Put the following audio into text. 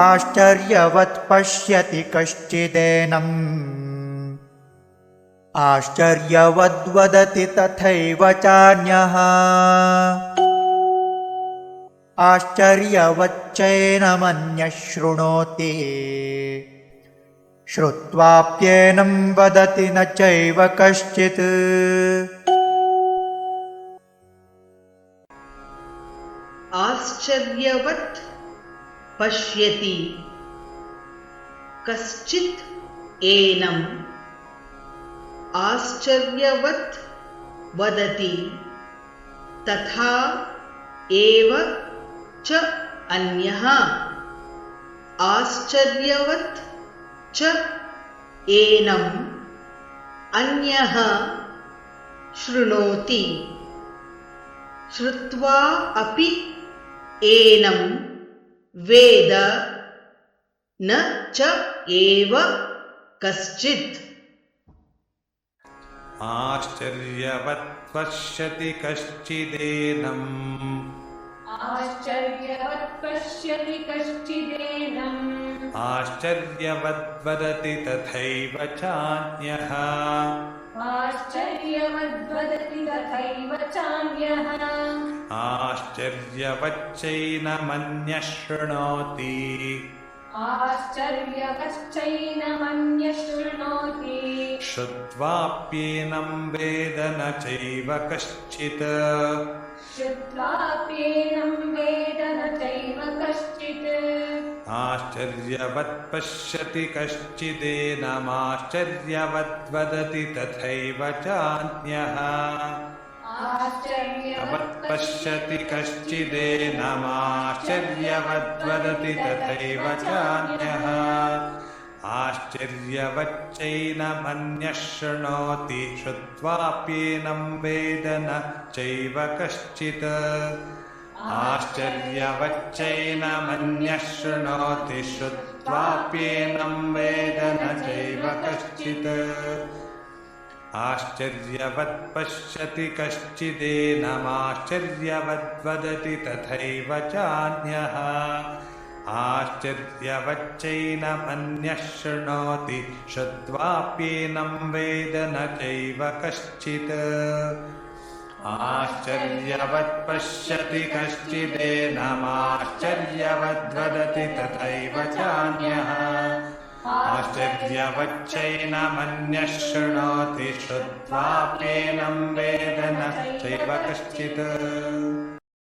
आश्चर्यवत् पश्यति कश्चिदेनम् आश्चर्यवद्वदति तथैव चान्यः आश्चर्यवच्चैनमन्यः शृणोति श्रुत्वाप्येनं वदति न चैव कश्चित्। आश्चर्यवत् पश्यति कश्चित् एनम् आश्चर्यवत् वदति तथा एव च अन्यः आश्चर्यवत् च एनम् अन्यः शृणोति श्रुत्वा अपि एनं वेद न च एव कश्चित्। आश्चर्यवत् पश्यति कश्चिदेनम् आश्चर्यवत् पश्यति कश्चिदेनम् आश्चर्यवद्वदति तथैव चान्यः आश्चर्यवद्वदति तथैव चान्यः आश्चर्यवच्चैनमन्यः शृणोति आश्चर्यवच्चैनमन्यः शृणोति श्रुत्वाप्येनं वेद न चैव कश्चित् श्रुत्वाप्येनं वेद न चैव कश्चित्। आश्चर्यवत् पश्यति कश्चिदेनमाश्चर्यवद्वदति तथैव चान्यः आश्चर्यवत् पश्यति कश्चिदेनमाश्चर्यवद्वदति तथैव चान्यः आश्चर्यवच्चैनमन्यः शृणोति श्रुत्वाप्येनं वेद न चैव कश्चित् आश्चर्यवच्चैनमन्यः शृणोति श्रुत्वाप्येनं वेद न चैव कश्चित् आश्चर्यवत् पश्यति कश्चिदेनमाश्चर्यवद्वदति तथैव चान्यः आश्चर्यवच्चैनमन्यः शृणोति श्रुत्वाप्येनं वेद न चैव कश्चित् आश्चर्यवत् पश्यति कश्चिदेनमाश्चर्यवद्वदति तथैव चान्यः आश्चर्यवच्चैनमन्यः शृणोति श्रुत्वाप्येनं वेद न चैव कश्चित्।